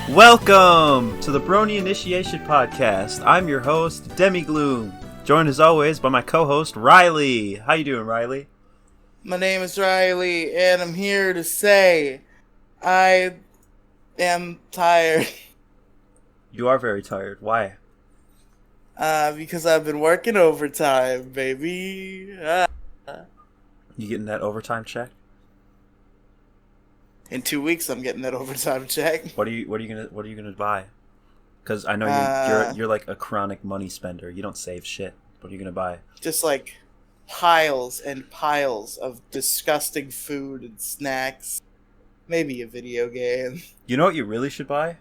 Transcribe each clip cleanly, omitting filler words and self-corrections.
Welcome to the Brony Initiation Podcast. I'm your host, Demi joined as always by my co-host, Riely. How you doing, Riely? My name is Riely, and I'm here to say I am tired. You are very tired. Why? Because I've been working overtime, baby. You getting that overtime check? In 2 weeks, I'm getting that overtime check. What are you gonna buy? Because I know you're like a chronic money spender. You don't save shit. What are you gonna buy? Just like piles and piles of disgusting food and snacks. Maybe a video game. You know what you really should buy?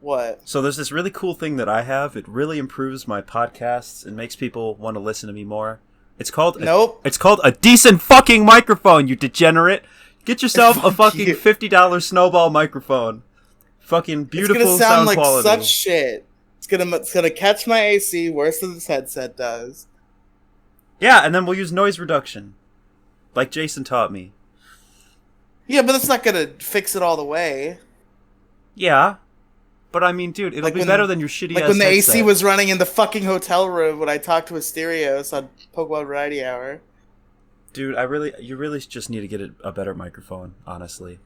What? So there's this really cool thing that I have. It really improves my podcasts and makes people want to listen to me more. It's called It's called a decent fucking microphone, you degenerate. Get yourself a fucking $50 snowball microphone. Fucking beautiful sound quality. It's gonna sound like such shit. It's gonna catch my AC worse than this headset does. Yeah, and then we'll use noise reduction, like Jason taught me. Yeah, but that's not gonna fix it all the way. Yeah, but I mean, dude, it'll be better than your shitty ass Like when the headset. AC was running in the fucking hotel room when I talked to Asterios on Pokemon Variety Hour. Dude, you really just need to get a better microphone, honestly.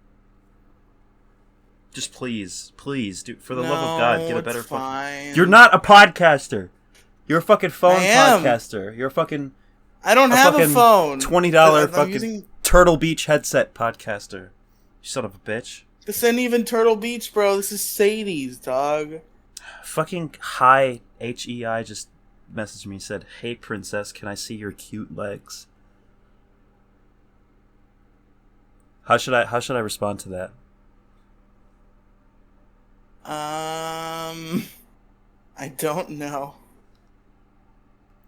Just please, dude, for the love of God, get a better fucking... You're not a podcaster. You're a fucking phone podcaster. You're a fucking... I don't have a phone. $20 fucking Turtle Beach headset podcaster. You son of a bitch. This ain't even Turtle Beach, bro. This is Sadie's, dog. Fucking Hi HEI just messaged me and said, "Hey princess, can I see your cute legs?" How should I respond to that? I don't know.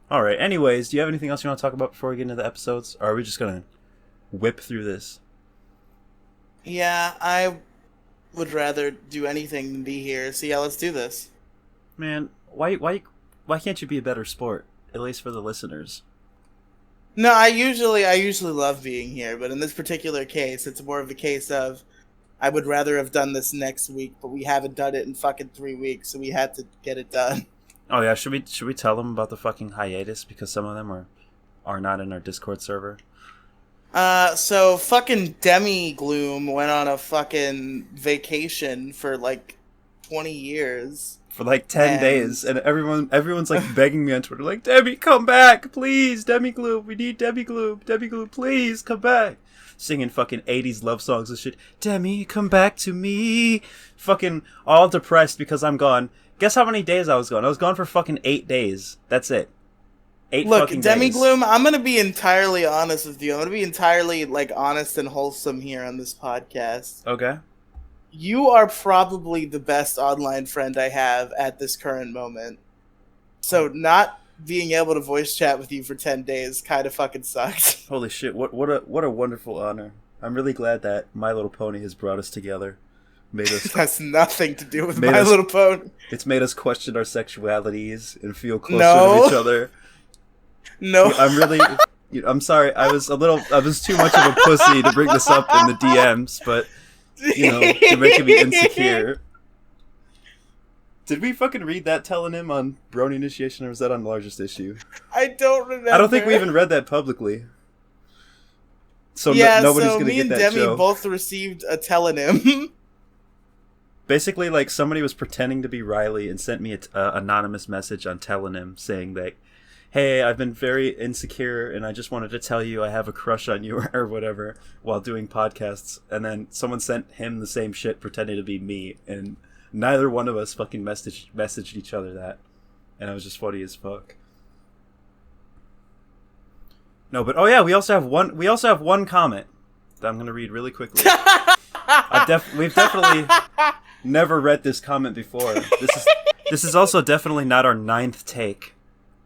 All right. Anyways, do you have anything else you want to talk about before we get into the episodes? Or are we just gonna whip through this? Yeah, I would rather do anything than be here. So yeah, let's do this. Man, why can't you be a better sport? At least for the listeners. No, I usually love being here, but in this particular case, it's more of a case of I would rather have done this next week, but we haven't done it in fucking 3 weeks, so we had to get it done. Oh yeah, should we tell them about the fucking hiatus because some of them are not in our Discord server? So fucking Demi went on a fucking vacation for like 20 years. For like 10 days, and everyone's like begging me on Twitter, like, "Demi, come back, please, Demi Gloom, we need Demi Gloom, please, come back." Singing fucking 80s love songs and shit. "Demi, come back to me." Fucking all depressed because I'm gone. Guess how many days I was gone? I was gone for fucking 8 days. That's it. 8 fucking days. Look, Demi Gloom, I'm gonna be entirely honest with you. I'm gonna be entirely like honest and wholesome here on this podcast. Okay. You are probably the best online friend I have at this current moment. So not being able to voice chat with you for 10 days kind of fucking sucks. Holy shit, what a wonderful honor. I'm really glad that My Little Pony has brought us together. Made us It has nothing to do with My Little Pony. It's made us question our sexualities and feel closer to each other. No. I'm sorry, I was too much of a pussy to bring this up in the DMs, but you know, you're making me insecure. Did we fucking read that telenym on Brony Initiation, or was that on Largest Issue? I don't remember. I don't think we even read that publicly. So nobody's gonna me get and that Demi show. both received a telenym. Basically, like, somebody was pretending to be Riely and sent me an anonymous message on telenym saying that, "Hey, I've been very insecure, and I just wanted to tell you I have a crush on you," or whatever, while doing podcasts. And then someone sent him the same shit pretending to be me, and neither one of us fucking messaged each other that. And it was just funny as fuck. No, but oh yeah, we also have one comment that I'm gonna read really quickly. We've definitely never read this comment before. This is also definitely not our 9th take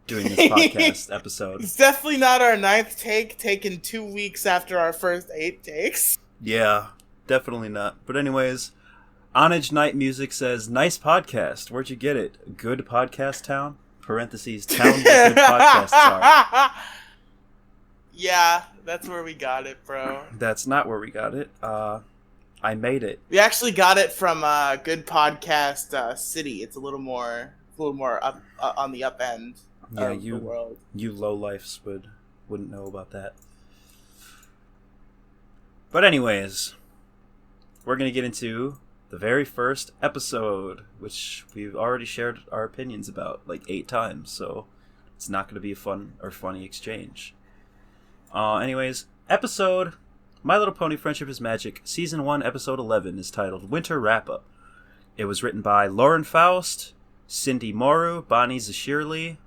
doing this podcast episode. It's definitely not our 9th take, taken 2 weeks after our first 8 takes. Yeah, definitely not. But anyways, Onage Night Music says, "Nice podcast. Where'd you get it? Good podcast town? Parentheses, town where good podcasts are." Yeah, That's where we got it, bro. That's not where we got it. I made it. We actually got it from Good Podcast City. It's a little more up on the up end of the world. You lowlifes wouldn't know about that. But anyways, we're gonna get into the very first episode, which we've already shared our opinions about like 8 times, so it's not gonna be a fun or funny exchange. Anyways, episode My Little Pony Friendship is Magic, Season 1, Episode 11 is titled Winter Wrap-Up. It was written by Lauren Faust, Cindy Moru, Bonnie Zashirley,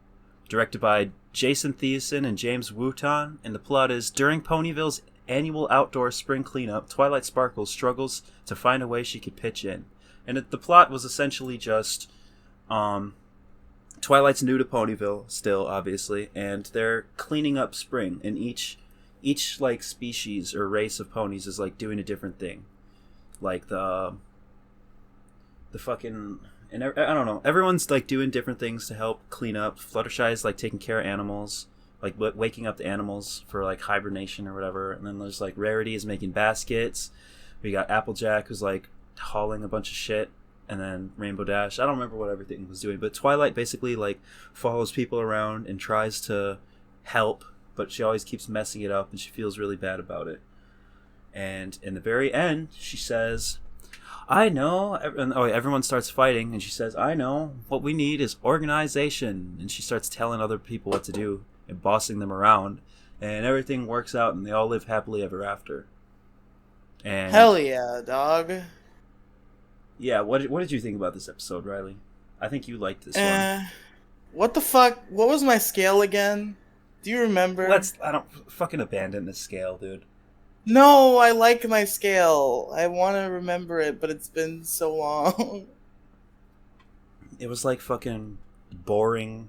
directed by Jason Thiessen and James Wooton, and the plot is, during Ponyville's annual outdoor spring cleanup, Twilight Sparkles struggles to find a way she could pitch in. And the plot was essentially just, Twilight's new to Ponyville, still, obviously, and they're cleaning up spring, and each like species or race of ponies is like doing a different thing. Like the fucking, and I don't know, everyone's like doing different things to help clean up. Fluttershy's like taking care of animals, like waking up the animals for like hibernation or whatever. And then there's like Rarity is making baskets. We got Applejack who's like hauling a bunch of shit. And then Rainbow Dash, I don't remember what everything was doing, but Twilight basically like follows people around and tries to help, but she always keeps messing it up and she feels really bad about it. And in the very end, she says, I know, and everyone starts fighting, and she says, I know, what we need is organization. And she starts telling other people what to do and bossing them around, and everything works out and they all live happily ever after. And hell yeah, dog. Yeah, what did you think about this episode, Riely? I think you liked this one. What the fuck? What was my scale again? Do you remember? I don't fucking abandon this scale, dude. No, I like my scale. I want to remember it, but it's been so long. It was like fucking boring.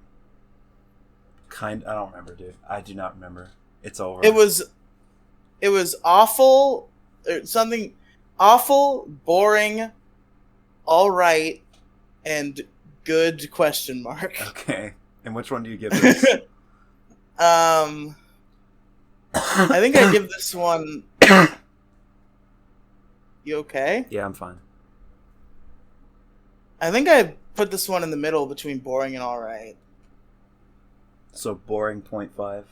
I don't remember, dude. I do not remember. It's over. It was awful. Something awful, boring, all right, and good question mark. Okay. And which one do you give this? I think I give this one. You okay? Yeah, I'm fine. I think I put this one in the middle between boring and all right. So boring 0.5.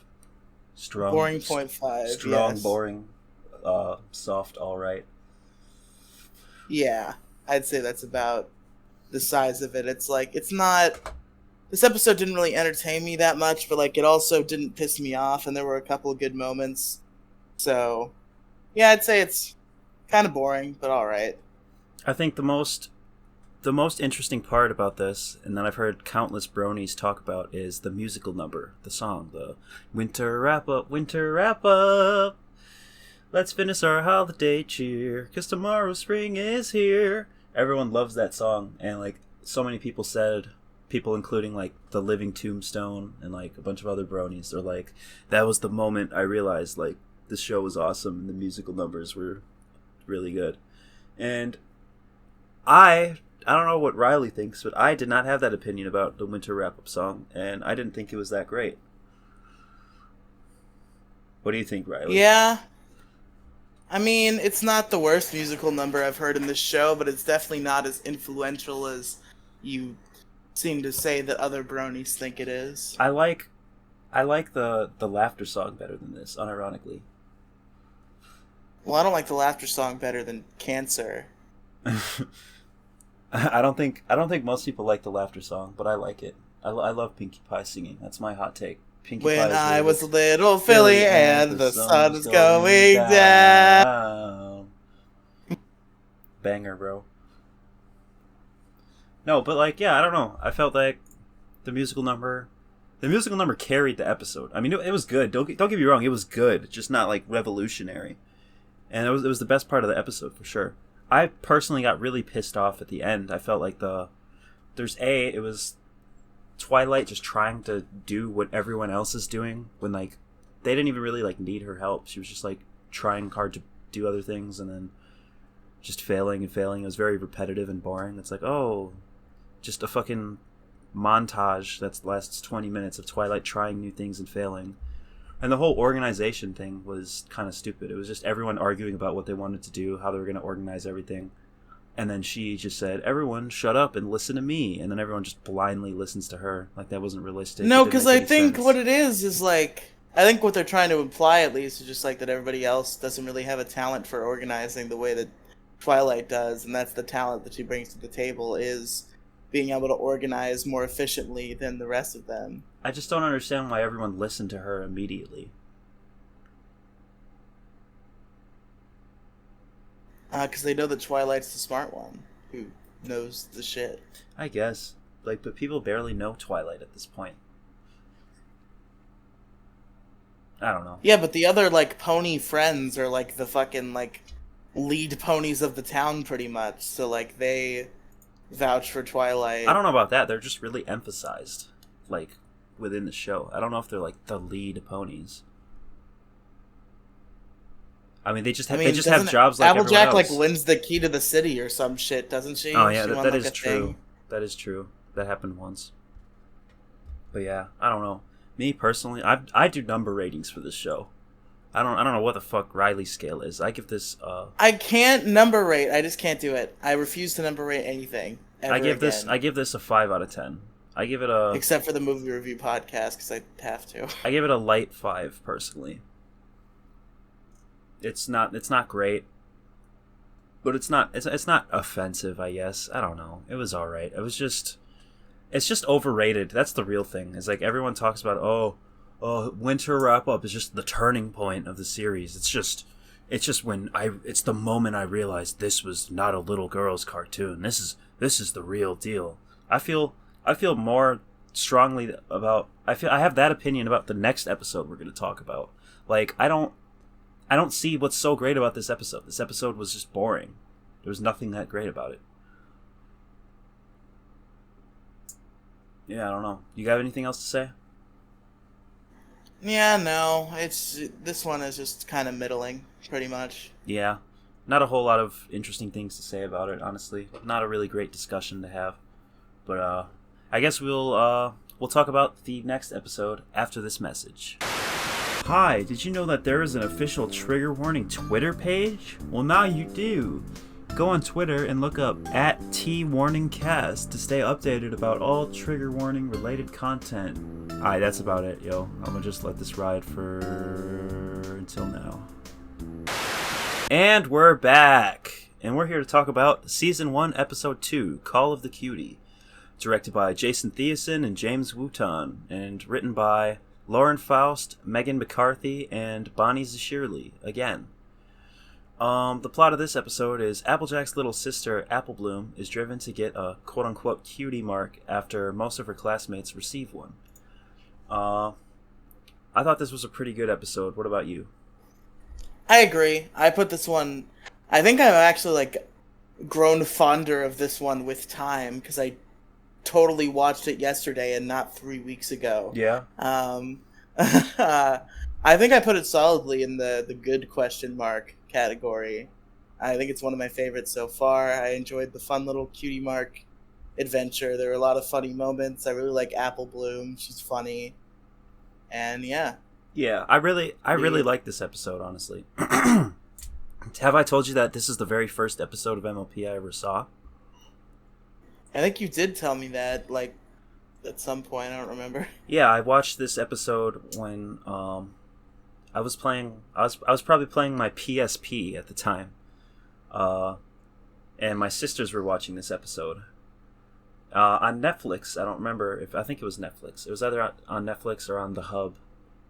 Strong. Boring 0.5. Strong, yes. Boring. Soft, all right. Yeah, I'd say that's about the size of it. It's like, it's not. This episode didn't really entertain me that much, but like it also didn't piss me off, and there were a couple of good moments. So, yeah, I'd say it's kind of boring, but all right. I think the most interesting part about this, and that I've heard countless bronies talk about, is the musical number, the song, the Winter Wrap Up, Winter Wrap Up. Let's finish our holiday cheer, 'cause tomorrow spring is here. Everyone loves that song, and like so many people said, people including like the Living Tombstone and like a bunch of other bronies, they're like, that was the moment I realized like this show was awesome and the musical numbers were really good. And I don't know what Riely thinks, but I did not have that opinion about the Winter Wrap-Up song, and I didn't think it was that great. What do you think, Riely? Yeah. I mean, it's not the worst musical number I've heard in this show, but it's definitely not as influential as you seem to say that other bronies think it is. I like the laughter song better than this, unironically. Well, I don't like the laughter song better than Cancer. I don't think most people like the laughter song, but I like it. I love Pinkie Pie singing. That's my hot take. Pinkie when Pie I was a little filly and the sun was going down. Banger, bro. No, but like, yeah, I don't know. I felt like the musical number carried the episode. I mean, it was good. Don't get me wrong, it was good, just not like revolutionary. And it was the best part of the episode for sure. I personally got really pissed off at the end. I felt like it was Twilight just trying to do what everyone else is doing when like they didn't even really like need her help. She was just like trying hard to do other things and then just failing and failing. It was very repetitive and boring. It's like, oh, just a fucking montage that lasts 20 minutes of Twilight trying new things and failing And the whole organization thing was kind of stupid. It was just everyone arguing about what they wanted to do, how they were going to organize everything. And then she just said, everyone shut up and listen to me. And then everyone just blindly listens to her. Like, that wasn't realistic. No, because I think what it is like, I think what they're trying to imply, at least, is just like that everybody else doesn't really have a talent for organizing the way that Twilight does. And that's the talent that she brings to the table, is being able to organize more efficiently than the rest of them. I just don't understand why everyone listened to her immediately. Because they know that Twilight's the smart one, who knows the shit. I guess. Like, but people barely know Twilight at this point. I don't know. Yeah, but the other, like, pony friends are, like, the fucking, like, lead ponies of the town, pretty much. So, like, they vouch for Twilight. I don't know about that. They're just really emphasized, like, within the show. I don't know if they're, like, the lead ponies. I mean, they just have jobs like everyone Applejack else. like wins the key to the city or some shit, doesn't she? Oh yeah, she that is true. Thing. That is true. That happened once. But yeah, I don't know. Me personally, I do number ratings for this show. I don't know what the fuck Riely's scale is. I give this. I can't number rate. I just can't do it. I refuse to number rate anything. I give this a 5 out of 10. I give it a. Except for the movie review podcast, because I have to. I give it a light 5 personally. It's not great, but it's not offensive, I guess. I don't know. It was all right. It's just overrated. That's the real thing. It's like everyone talks about winter wrap up is just the turning point of the series. It's just when it's the moment I realized this was not a little girl's cartoon. This is the real deal. I feel more strongly about I have that opinion about the next episode we're going to talk about. Like, I don't see what's so great about this episode. This episode was just boring. There was nothing that great about it. Yeah, I don't know. You got anything else to say? Yeah, no. This one is just kind of middling, pretty much. Yeah. Not a whole lot of interesting things to say about it, honestly. Not a really great discussion to have. But I guess we'll talk about the next episode after this message. Hi, did you know that there is an official Trigger Warning Twitter page? Well, now you do. Go on Twitter and look up @TWarningCast to stay updated about all Trigger Warning related content. Alright, that's about it, yo. I'm gonna just let this ride until now. And we're back! And we're here to talk about Season 1, Episode 2, Call of the Cutie. Directed by Jason Thiessen and James Wooton, and written by Lauren Faust, Megan McCarthy, and Bonnie Zashirley, again. The plot of this episode is Applejack's little sister, Applebloom, is driven to get a quote-unquote cutie mark after most of her classmates receive one. I thought this was a pretty good episode. What about you? I agree. I put this one... I think I've actually, like, grown fonder of this one with time, because I totally watched it yesterday and not 3 weeks ago. Yeah. I think I put it solidly in the good question mark category. I think it's one of my favorites so far. I enjoyed the fun little cutie mark adventure. There were a lot of funny moments. I really like Applebloom. She's funny. And yeah. Yeah, I really like this episode, honestly. Have I told you that this is the very first episode of MLP I ever saw? I think you did tell me that, like, at some point. I don't remember. Yeah, I watched this episode when I was probably playing my PSP at the time, and my sisters were watching this episode on Netflix. I think it was Netflix. It was either on Netflix or on the Hub,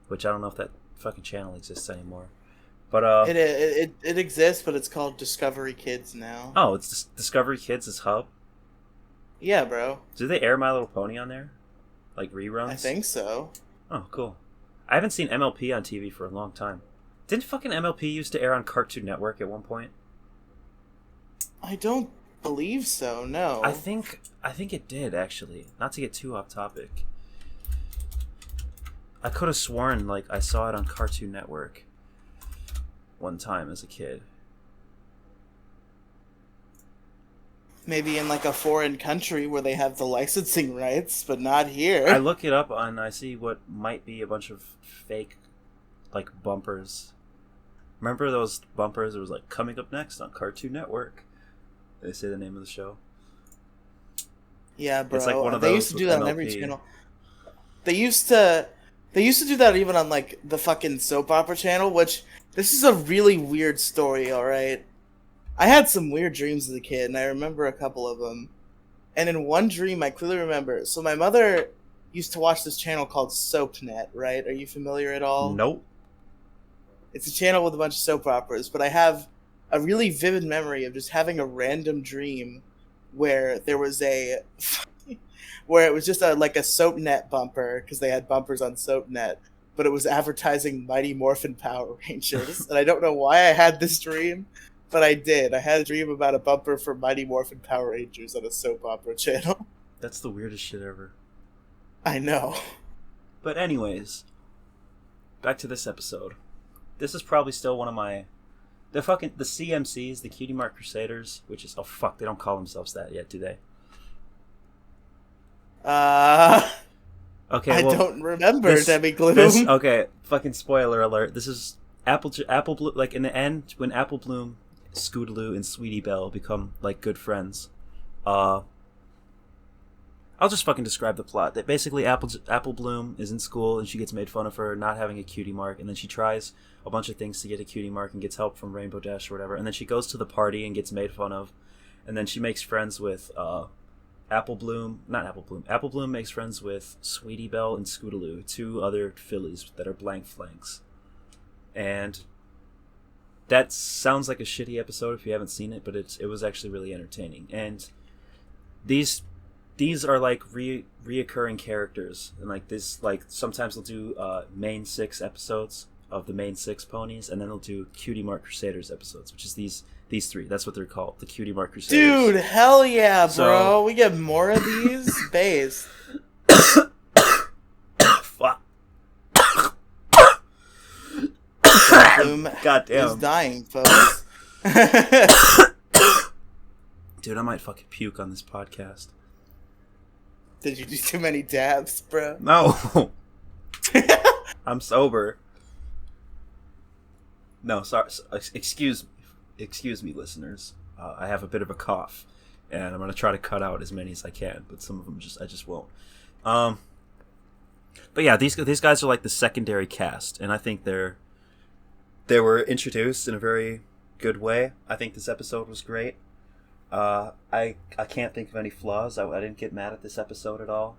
which I don't know if that fucking channel exists anymore. But it exists, but it's called Discovery Kids now. Oh, it's Discovery Kids' Hub. Yeah, bro. Do they air My Little Pony on there? Like reruns? I think so. Oh, cool. I haven't seen MLP on TV for a long time. Didn't fucking MLP used to air on Cartoon Network at one point? I don't believe so, no. I think it did, actually. Not to get too off topic. I could have sworn, like, I saw it on Cartoon Network one time as a kid. Maybe in like a foreign country where they have the licensing rights, but not here. I look it up and I see what might be a bunch of fake like bumpers. Remember those bumpers? It was like coming up next on Cartoon Network. They say the name of the show. Yeah, bro. It's like one of they those used to do that MLP. on every channel. They used to do that even on like the fucking soap opera channel, which this is a really weird story, alright? I had some weird dreams as a kid, and I remember a couple of them. And in one dream, I clearly remember. So my mother used to watch this channel called SoapNet, right? Are you familiar at all? Nope. It's a channel with a bunch of soap operas, but I have a really vivid memory of just having a random dream where there was where it was just like a SoapNet bumper, because they had bumpers on SoapNet, but it was advertising Mighty Morphin Power Rangers. And I don't know why I had this dream, but I did. I had a dream about a bumper for Mighty Morphin Power Rangers on a soap opera channel. That's the weirdest shit ever. I know. But anyways, back to this episode. This is probably still one of my... the CMCs, the Cutie Mark Crusaders, which is... oh, fuck, they don't call themselves that yet, do they? Okay, I don't remember, Demi Gloom. Okay, fucking spoiler alert. This is Apple Bloom... like, in the end, when Apple Bloom, Scootaloo, and Sweetie Belle become, like, good friends, I'll just fucking describe the plot. That basically Apple Bloom is in school and she gets made fun of for not having a cutie mark, and then she tries a bunch of things to get a cutie mark and gets help from Rainbow Dash or whatever, and then she goes to the party and gets made fun of, and then she makes friends with Apple Bloom makes friends with Sweetie Belle and Scootaloo, two other fillies that are blank flanks. And that sounds like a shitty episode if you haven't seen it, but it was actually really entertaining. And these are like reoccurring characters, and like this, like sometimes they'll do main 6 episodes of the main 6 ponies, and then they'll do Cutie Mark Crusaders episodes, which is these 3. That's what they're called, the Cutie Mark Crusaders. Dude, hell yeah, bro! We get more of these. Base. Fuck. God damn. He's dying, folks. Dude, I might fucking puke on this podcast. Did you do too many dabs, bro? No. I'm sober. No, sorry. Excuse me, listeners. I have a bit of a cough, and I'm gonna try to cut out as many as I can, but some of them I just won't. But yeah, these guys are like the secondary cast, and I think they were introduced in a very good way. I think this episode was great. I can't think of any flaws. I didn't get mad at this episode at all.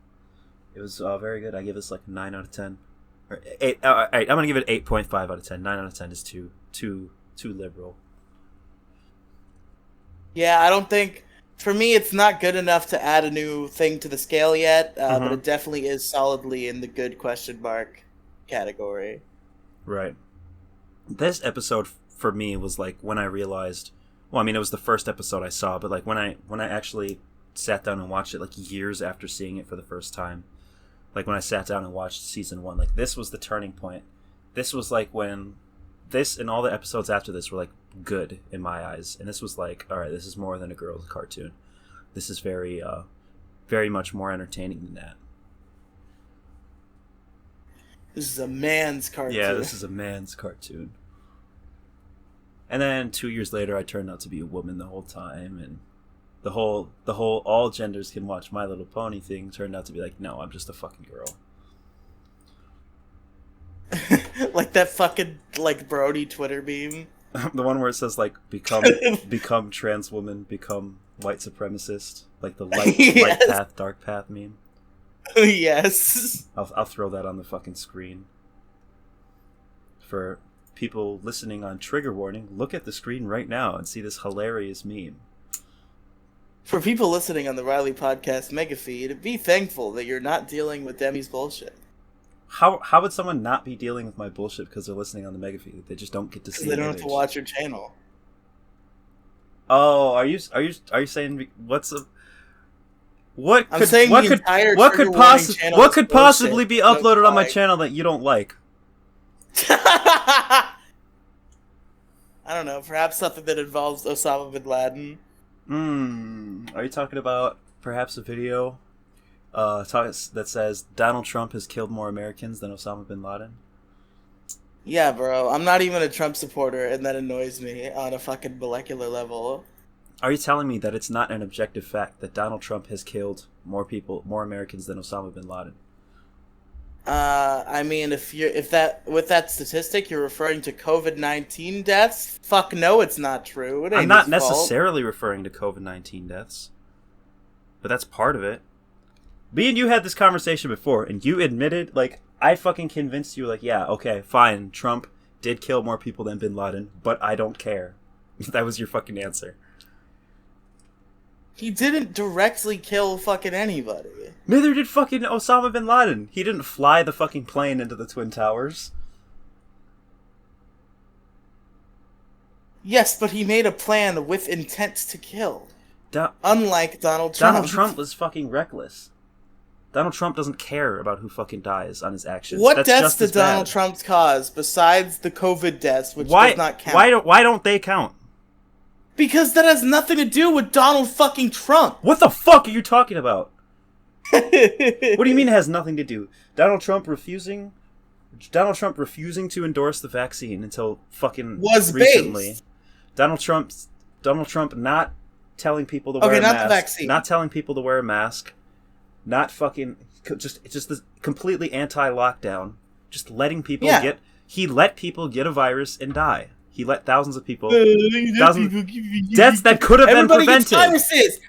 It was very good. I give this like a 9 out of 10. Or 8. I'm gonna give it 8.5 out of 10. 9 out of 10 is too liberal. Yeah, I don't think... for me, it's not good enough to add a new thing to the scale yet, but it definitely is solidly in the good question mark category. Right. This episode, for me, was like when I realized... well, I mean, it was the first episode I saw, but like when I actually sat down and watched it, like years after seeing it for the first time, like when I sat down and watched season 1, like this was the turning point. This was like when this and all the episodes after this were like good in my eyes, and this was like, all right, this is more than a girl's cartoon. This is very, very much more entertaining than that. This is a man's cartoon. Yeah, this is a man's cartoon. And then 2 years later, I turned out to be a woman the whole time, and the whole all genders can watch My Little Pony thing turned out to be like, no, I'm just a fucking girl. Like that fucking like Brony Twitter meme. The one where it says like become trans woman, become white supremacist, like the light path, dark path meme. Yes. I'll throw that on the fucking screen. For people listening on trigger warning, look at the screen right now and see this hilarious meme. For people listening on the Riely Podcast Megafeed, be thankful that you're not dealing with Demi's bullshit. How would someone not be dealing with my bullshit because they're listening on the Megafeed? They just don't get to see. They don't have to watch your channel. Oh, are you saying what could possibly be uploaded on my channel that you don't like? I don't know. Perhaps something that involves Osama bin Laden. Are you talking about perhaps a video that says Donald Trump has killed more Americans than Osama bin Laden? Yeah, bro. I'm not even a Trump supporter, and that annoys me on a fucking molecular level. Are you telling me that it's not an objective fact that Donald Trump has killed more people, more Americans than Osama bin Laden? I mean, if that with that statistic you're referring to COVID-19 deaths, fuck no, it's not true. It ain't I'm not his fault. necessarily referring to COVID-19 deaths, but that's part of it. Me and you had this conversation before, and you admitted, like, I fucking convinced you, like, yeah, okay, fine, Trump did kill more people than bin Laden, but I don't care. That was your fucking answer. He didn't directly kill fucking anybody. Neither did fucking Osama bin Laden. He didn't fly the fucking plane into the Twin Towers. Yes, but he made a plan with intent to kill. Unlike Donald Trump. Donald Trump was fucking reckless. Donald Trump doesn't care about who fucking dies on his actions. What That's deaths just did as bad. Donald Trump cause besides the COVID deaths, which does not count? Why don't they count? Because that has nothing to do with Donald fucking Trump. What the fuck are you talking about? What do you mean it has nothing to do? Donald Trump refusing to endorse the vaccine until fucking was recently. based. Donald Trump not telling people to wear a mask. The vaccine. Not telling people to wear a mask. Not fucking just this completely anti-lockdown. Just letting people he let people get a virus and die. He let thousands of people deaths that could have been prevented. Viruses.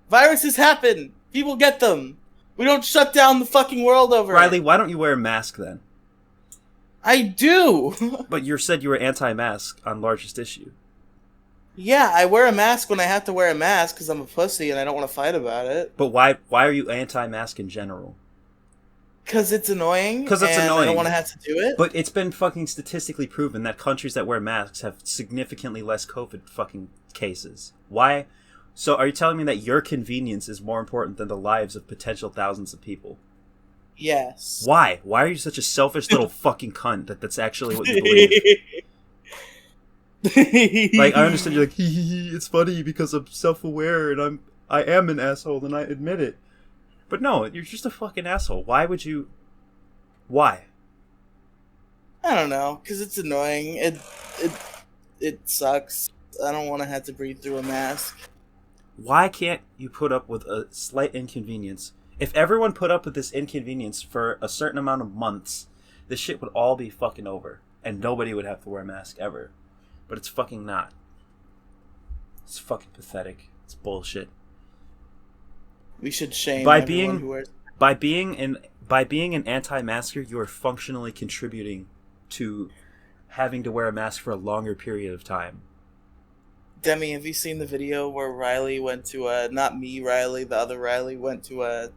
Viruses happen. People get them. We don't shut down the fucking world over Riely, it. why don't you wear a mask then? I do. But you said you were anti-mask on largest issue. Yeah, I wear a mask when I have to wear a mask because I'm a pussy and I don't want to fight about it. But why are you anti-mask in general? Because it's annoying. Because it's annoying. I don't want to have to do it. But it's been fucking statistically proven that countries that wear masks have significantly less COVID fucking cases. Why? So are you telling me that your convenience is more important than the lives of potential thousands of people? Yes. Why? Why are you such a selfish little fucking cunt that's actually what you believe? Like, I understand you're like, it's funny because I'm self-aware and I am an asshole and I admit it. But no, you're just a fucking asshole. Why would you... Why? I don't know, because it's annoying. It sucks. I don't want to have to breathe through a mask. Why can't you put up with a slight inconvenience? If everyone put up with this inconvenience for a certain amount of months, this shit would all be fucking over. And nobody would have to wear a mask ever. But it's fucking not. It's fucking pathetic. It's bullshit. We should shame everyone who wears... By being an anti-masker, you are functionally contributing to having to wear a mask for a longer period of time. Demi, have you seen the video where Riely went to not me, Riely, the other Riely went to a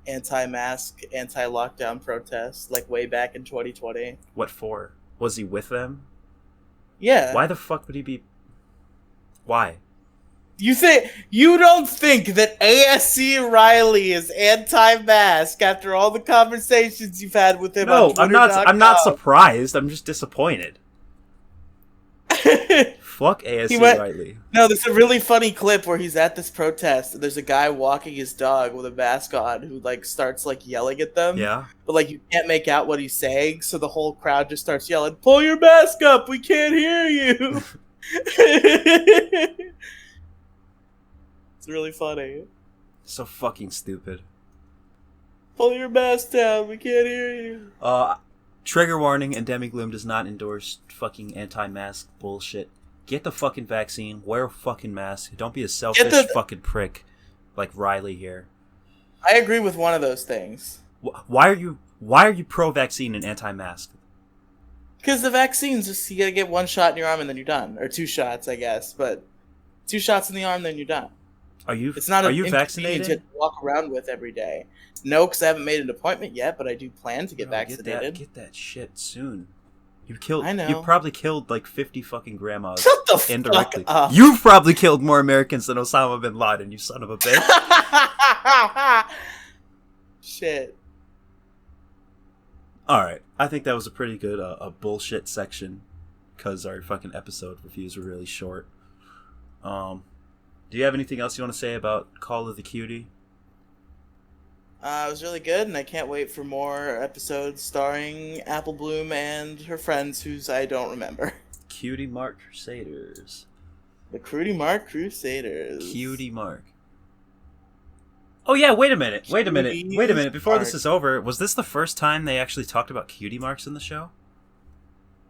anti-mask, anti-lockdown protest, like way back in 2020? What for? Was he with them? Yeah. Why the fuck would he be... Why? You don't think that ASC Riely is anti-mask after all the conversations you've had with him? No, on I'm not surprised. I'm just disappointed. Fuck ASC Riely. No, there's a really funny clip where he's at this protest and there's a guy walking his dog with a mask on who like starts like yelling at them. Yeah. But like you can't make out what he's saying, so the whole crowd just starts yelling, "Pull your mask up, we can't hear you." It's really funny. So fucking stupid. Pull your mask down, we can't hear you. Trigger warning, and Demi Gloom does not endorse fucking anti-mask bullshit. Get the fucking vaccine, wear a fucking mask, don't be a selfish fucking prick like Riely here. I agree with one of those things. Why are you pro-vaccine and anti-mask? Because the vaccine's just, you gotta get one shot in your arm and then you're done. Or 2 shots, I guess, but 2 shots in the arm, then you're done. Are you vaccinated? To walk around with every day. No, because I haven't made an appointment yet, but I do plan to get vaccinated. Get that shit soon. I know. You probably killed like 50 fucking grandmas. Shut the indirectly. fuck up. You've probably killed more Americans than Osama bin Laden, you son of a bitch. Shit. Alright, I think that was a pretty good a bullshit section, because our fucking episode reviews were really short. Do you have anything else you want to say about Call of the Cutie? It was really good, and I can't wait for more episodes starring Apple Bloom and her friends, whose I don't remember. Cutie Mark Crusaders. The Cutie Mark Crusaders. Cutie Mark. Oh yeah, wait a minute. Before this is over, was this the first time they actually talked about cutie marks in the show?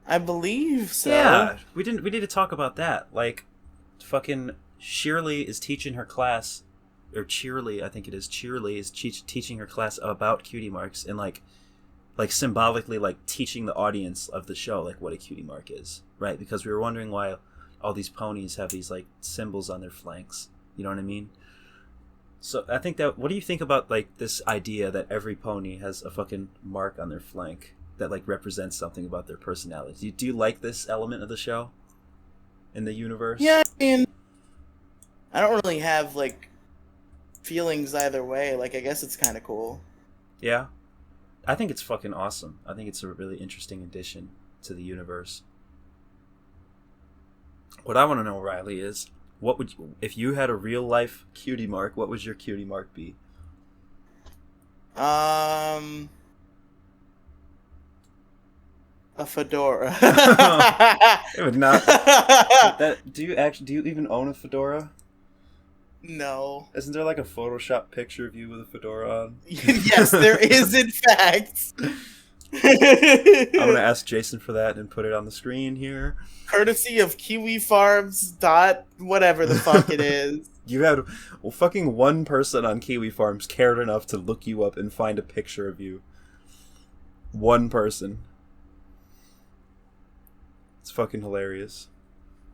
I believe so. Yeah, we need to talk about that. Like, fucking Shirley is teaching her class, or Cheerly, I think it is. Cheerly is teaching her class about cutie marks and like symbolically like teaching the audience of the show like what a cutie mark is, right? Because we were wondering why all these ponies have these like symbols on their flanks. You know what I mean? So I think that, what do you think about like this idea that every pony has a fucking mark on their flank that like represents something about their personality? Do you like this element of the show in the universe? Yeah, I mean, I don't really have like feelings either way. Like, I guess it's kind of cool. Yeah, I think it's fucking awesome. I think it's a really interesting addition to the universe. What I want to know, Riely, is what would you, if you had a real life cutie mark, what would your cutie mark be? A fedora. It would not. Do you even own a fedora? No. Isn't there like a Photoshop picture of you with a fedora on? Yes, there is, in fact. I'm gonna ask Jason for that and put it on the screen here. Courtesy of Kiwi Farms whatever the fuck it is. You had fucking one person on Kiwi Farms cared enough to look you up and find a picture of you. One person. It's fucking hilarious.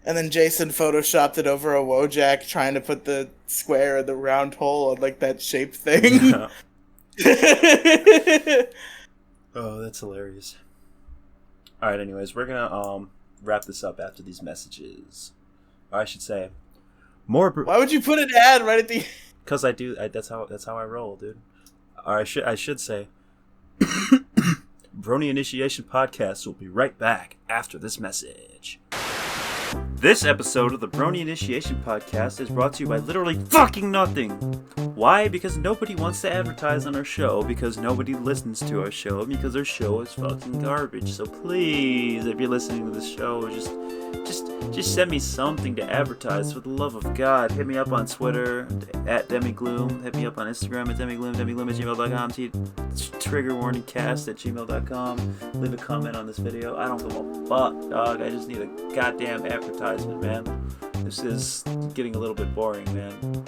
And then Jason photoshopped it over a Wojak, trying to put the square or the round hole on like that shape thing. Yeah. Oh, that's hilarious. Alright, anyways, we're gonna wrap this up after these messages. Or I should say, more. Why would you put an ad right at the? Because I do. That's how I roll, dude. Or I should say, Brony Initiation Podcast will be right back after this message. This episode of the Brony Initiation Podcast is brought to you by literally fucking nothing. Why? Because nobody wants to advertise on our show, because nobody listens to our show, because our show is fucking garbage. So please, if you're listening to this show, just send me something to advertise for the love of God. Hit me up on Twitter at DemiGloom. Hit me up on Instagram at DemiGloom, DemiGloom@gmail.com, triggerwarningcast@gmail.com. Leave a comment on this video. I don't give a fuck, dog. I just need a goddamn advertisement, man. This is getting a little bit boring, man.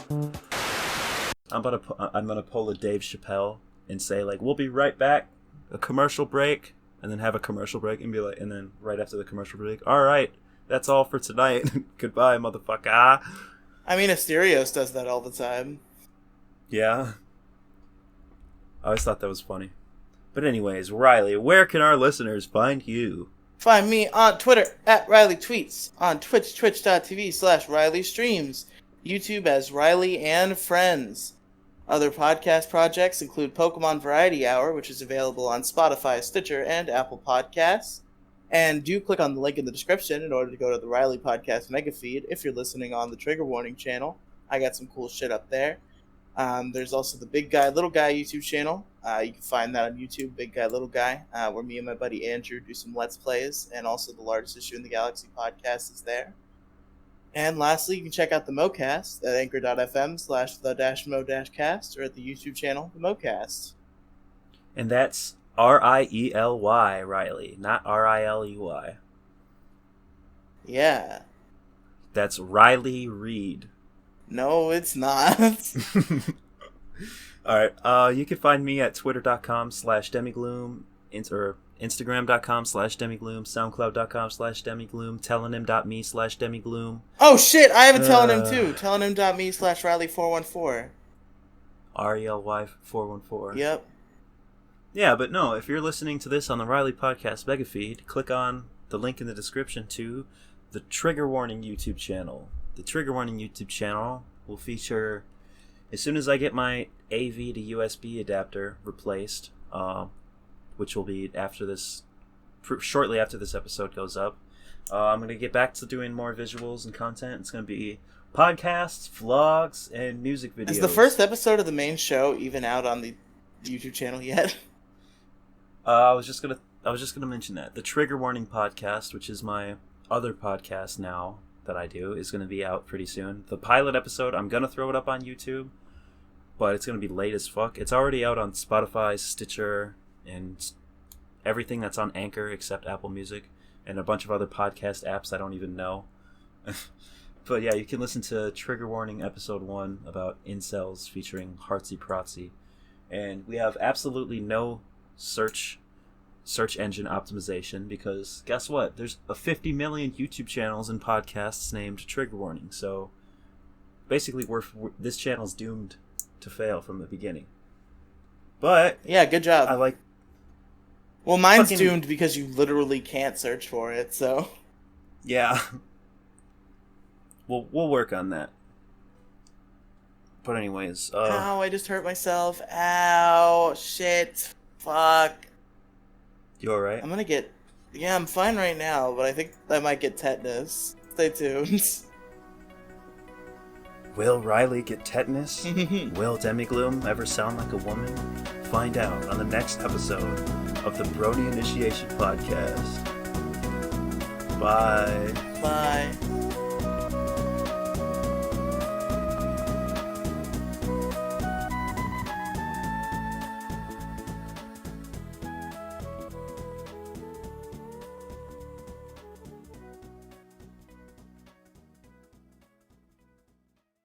I'm gonna pull a Dave Chappelle and say like, we'll be right back, a commercial break, and then have a commercial break and be like, and then right after the commercial break, all right, that's all for tonight. Goodbye, motherfucker. I mean, Asterios does that all the time. Yeah. I always thought that was funny. But anyways, Riely, where can our listeners find you? Find me on Twitter at Riely Tweets, on Twitch, twitch.tv/Riely Streams, YouTube as Riely and Friends. Other podcast projects include Pokemon Variety Hour, which is available on Spotify, Stitcher, and Apple Podcasts. And do click on the link in the description in order to go to the Riely Podcast Megafeed if you're listening on the Trigger Warning channel. I got some cool shit up there. There's also the Big Guy, Little Guy YouTube channel. You can find that on YouTube, Big Guy, Little Guy, where me and my buddy Andrew do some Let's Plays, and also the Largest Issue in the Galaxy podcast is there. And lastly, you can check out the MoCast at anchor.fm/the-mo-cast or at the YouTube channel, the MoCast. And that's Riely, Riely, not Riley. Yeah. That's Riley Reed. No, it's not. Alright, you can find me at twitter.com/demigloom, or Instagram.com/demigloom, SoundCloud.com/demigloom, tellinghim.me/demigloom. Oh shit, I have a Tellinghim too. Tellinghim.me/Riley414. RELY414. Yep. Yeah, but no, if you're listening to this on the Riely Podcast Megafeed, click on the link in the description to the Trigger Warning YouTube channel. The Trigger Warning YouTube channel will feature, as soon as I get my AV to USB adapter replaced, which will be after this, shortly after this episode goes up, I'm going to get back to doing more visuals and content. It's going to be podcasts, vlogs, and music videos. Is the first episode of the main show even out on the YouTube channel yet? I was just gonna mention that the Trigger Warning Podcast, which is my other podcast now that I do, is gonna be out pretty soon. The pilot episode, I'm gonna throw it up on YouTube, but it's gonna be late as fuck. It's already out on Spotify, Stitcher, and everything that's on Anchor except Apple Music, and a bunch of other podcast apps I don't even know. But yeah, you can listen to Trigger Warning Episode 1 about incels featuring Heartsy Protsy. And we have absolutely no search engine optimization because guess what? There's a 50 million YouTube channels and podcasts named Trigger Warning. So basically, this channel's doomed to fail from the beginning. But yeah, good job. I like. Well, mine's doomed because you literally can't search for it. So yeah. We'll work on that. But anyways, ow, I just hurt myself. Ow, shit. Fuck. You alright? Yeah, I'm fine right now, but I think I might get tetanus. Stay tuned. Will Riely get tetanus? Will Demi ever sound like a woman? Find out on the next episode of the Brony Initiation Podcast. Bye. Bye.